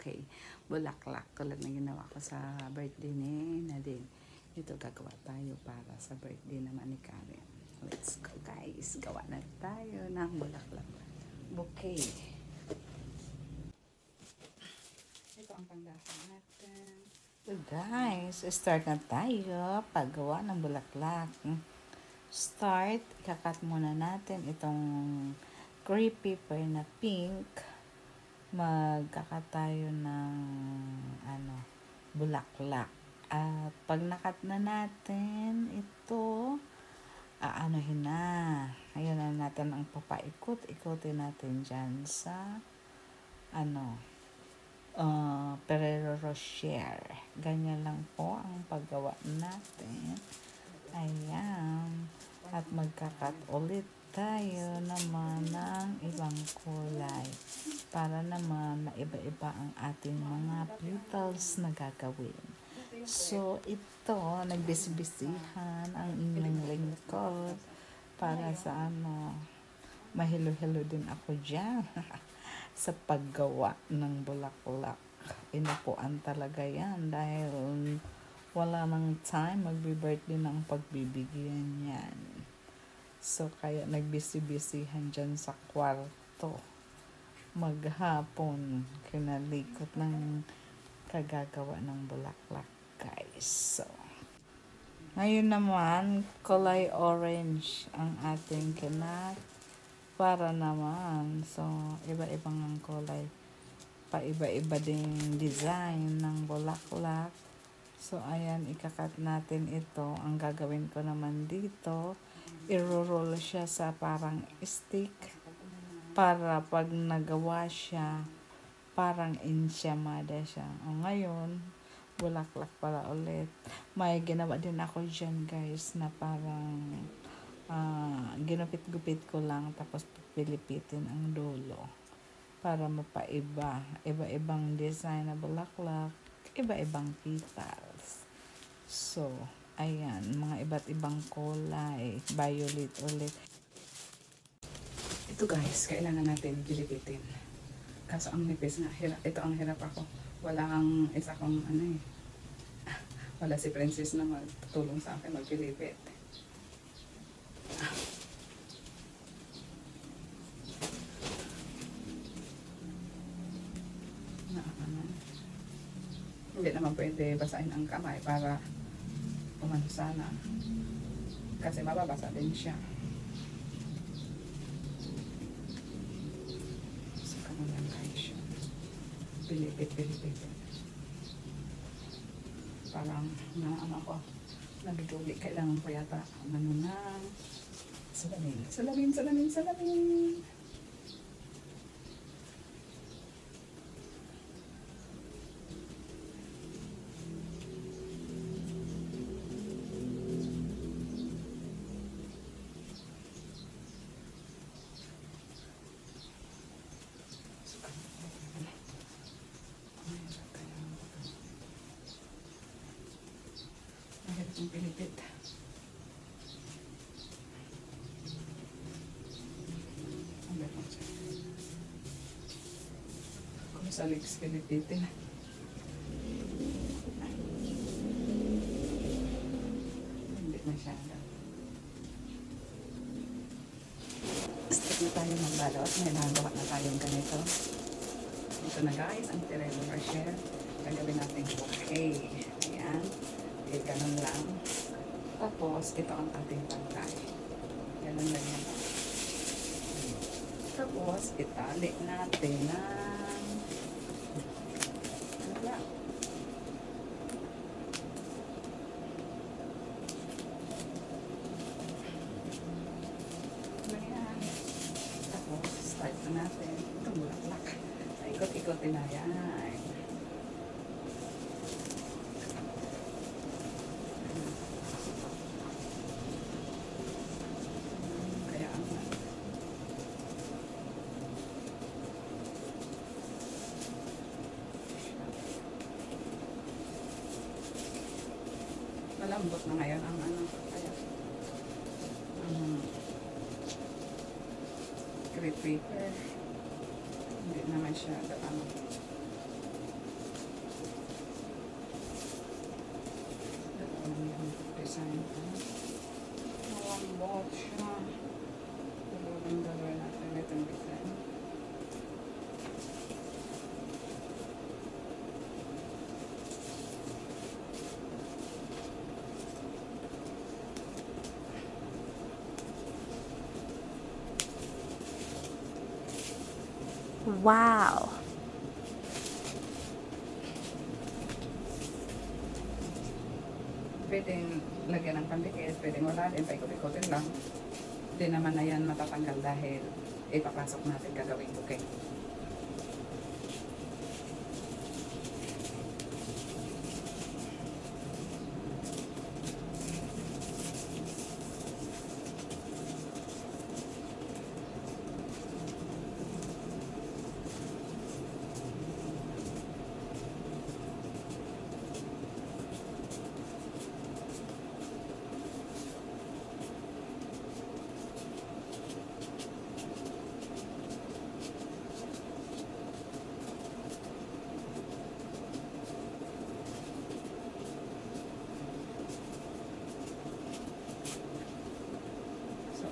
bouquet, bulaklak, tulad na ginawa ko sa birthday ni Nadine. Ito gagawa tayo para sa birthday naman ni Karen. Let's go guys, gawa na tayo ng bulaklak bouquet. Ito ang panggahan natin. So guys, start na tayo paggawa ng bulaklak. Start, ikakat muna natin itong crepe paper na pink. Magkakat tayo ng bulaklak. At pag nakat na natin ito, aanohin na. Ayun na natin ang papaikot-ikotin natin dyan sa Ferrero Rocher. Ganyan lang po ang paggawa natin. Ayan. At magkakat ulit tayo naman ng ibang kulay para naman maiba-iba ang ating mga petals na gagawin. So, ito, nagbisibisihan ang inyong lingkod para sa mahilo-hilo din ako dyan sa paggawa ng bulaklak. Inupuan talaga yan dahil wala nang time, magbe-birthday ng pagbibigyan yan. So, kaya nagbisi-bisihan dyan sa kwarto. Maghapon, kinalikot ng kagagawa ng bulaklak, guys. So, ngayon naman, kulay orange ang ating kinat para naman. So, iba-ibang ang kulay. Paiba-iba din design ng bulaklak. So, ayan, ikakat natin ito. Ang gagawin ko naman dito, i-roll siya sa parang stick para pag nagawa siya, parang ensyamada siya. O ngayon, bulaklak para ulit. May ginawa din ako dyan, guys, na parang ginupit-gupit ko lang tapos pilipitin ang dulo para mapaiba. Iba-ibang design na bulaklak, iba-ibang petals. So, ayan, mga iba't ibang kulay, violet ulit. Ito guys, kailangan natin pilipitin. Kaso ang nipis nga, ito ang hirap ako. Wala ang isa kong wala si Princess na magtulong sa akin magpilipit. Hindi naman pwede basahin ang kamay para umano sana. Kasi mababasa din siya. So, kamo lang guys siya. Pilipit. Parang ako, nagduduli. Kailangan ko yata salamin. Ang pilipit. Ang gano'n siya. Kung sa legs pilipitin. Hindi masyado. Start na tayo magbalot. May nagawa na tayong ganito. Ito na guys, ang Ferrero Rocher. Gagawin natin bouquet. Ayan. Okay, ganun lang. Tapos, ito ang ating pantay. Ganun lang yan. Tapos, itali natin ng lang. Ayan. Tapos, start na natin. Itong bulaklak. Ikot-ikotin na yan. Malambot na ngayon ang crepe paper. Hindi naman siya Wow! Pwedeng lagyan ng pandikit, pwedeng wala din, paikot-ikotin lang. Hindi naman na yan matatanggal dahil ipapasok natin gagawing bouquet.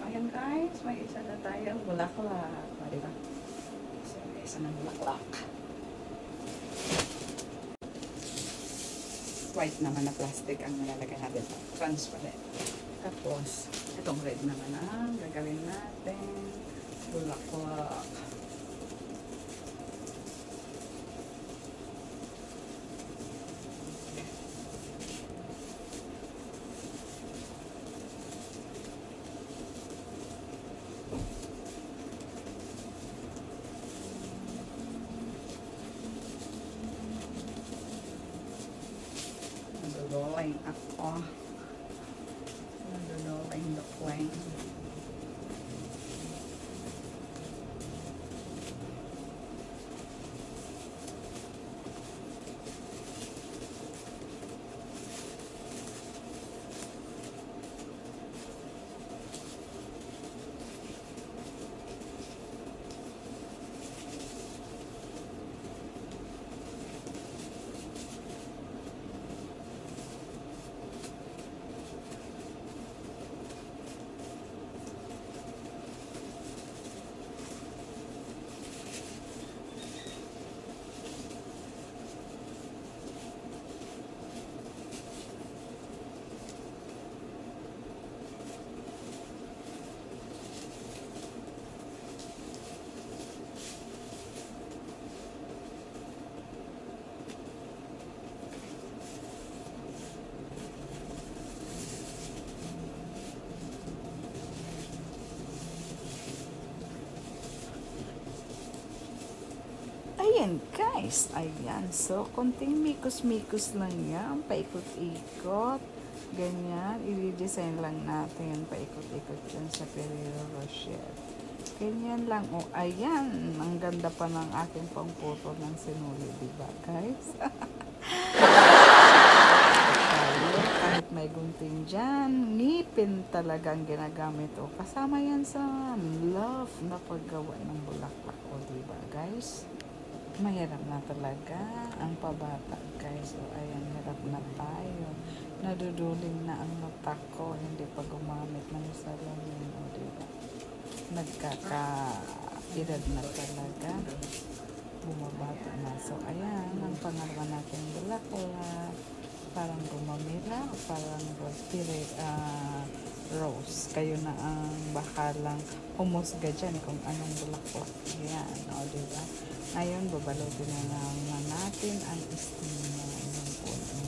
Ayan guys, may isa na tayong bulaklak. O, diba? So, may isa ng bulaklak. White naman na plastic ang nilalagay natin. Transparent. Tapos, itong red naman ang gagawin natin. Bulaklak. Naduduling ako. Naduduling dukweng. Ayan guys, ayan. So, konting mikos-mikos lang yan. Paikot-ikot. Ganyan. I-redesign lang natin yan. Paikot-ikot yan sa Ferrero Rocher. Ganyan lang. O, ayan. Ang ganda pa ng aking pangputo ng sinuli. Diba guys? Kahit may gunting dyan, ngipin talagang ginagamit. O, kasama yan sa love na paggawa ng bulaklak. O, diba guys? Mahirap na talaga ang pabata guys. So ayan, hirap na tayo. Naduduling na ang mata ko. Hindi pa gumamit ng salamin. O diba? Nagkaka-edad na talaga. Bumabata na. So ayan, ang pangalawa natin bulaklak. Parang gumamila. Parang rose. Kayo na ang bakalang humusga dyan kung anong bulaklak yan. O diba? Ngayon, babalutin na naman natin ang steam na yung puno.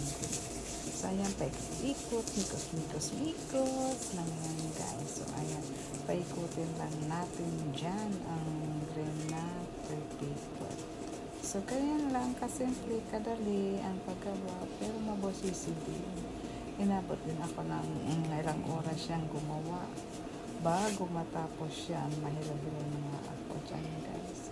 So, ayan, paikot, mikos lang yan, guys. So, ayan, paikutin lang natin dyan ang green na paper. So, ganyan lang, kasimple, kadali ang paggawa, pero mabosisi din. Inabot din ako ng ilang oras siyang gumawa. Bago matapos yan, mahirap-hirap na nga ako dyan, guys.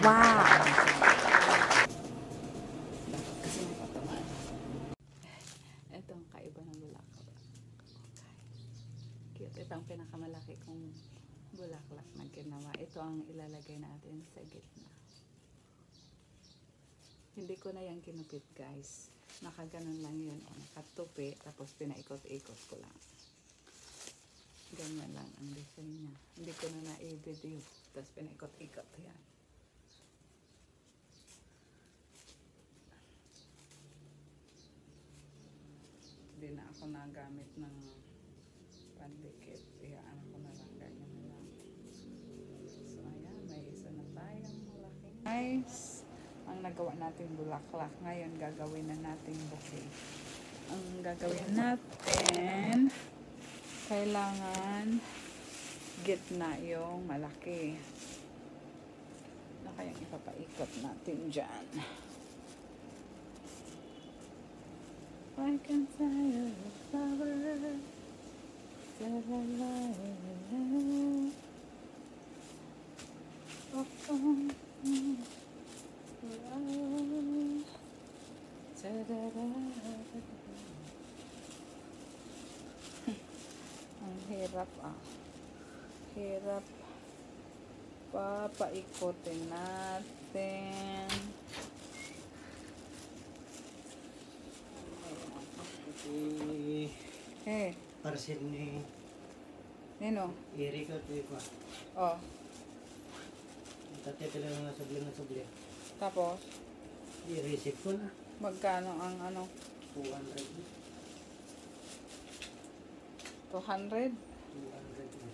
Wow! Kasi may patamaan. Itong kaiba ng bulaklak. Cute. Ito ang pinakamalaki kong bulaklak na ginawa. Ito ang ilalagay natin sa gitna. Hindi ko na yan kinupit guys. Nakaganon lang yun. O, nakatupi. Tapos pinaikot-ikot ko lang. Ganyan lang ang design niya. Hindi ko na na-video. Tapos pinaikot-ikot yan. ako nagamit ng pandikit. Iyaan ko na lang, ganyan na lang. So, ayan, may isa na tayong malaki. Nice! Ang nagawa natin bulaklak. Ngayon, gagawin na natin bouquet. Ang gagawin natin, kailangan gitna yung malaki. Na kayang ipapaikot natin dyan. I can say a flower. Ang hirap hirap papaikotin natin. Parcel ni Nino? Erika ito pa. Oh. Tatay talaga nga sabli. Tapos, I-receive ko na. magkano ang ano? 200. 200? 200 na.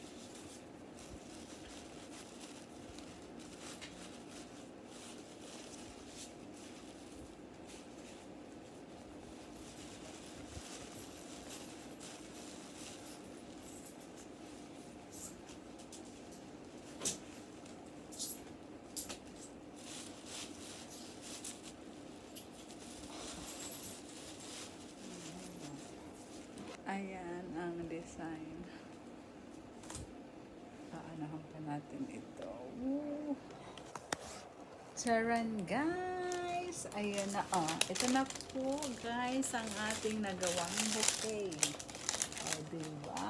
Ayan ang design. Paanahan pa natin ito. Woo! Charan guys! Ayan na. Ito na po guys ang ating nagawang bouquet. Diba?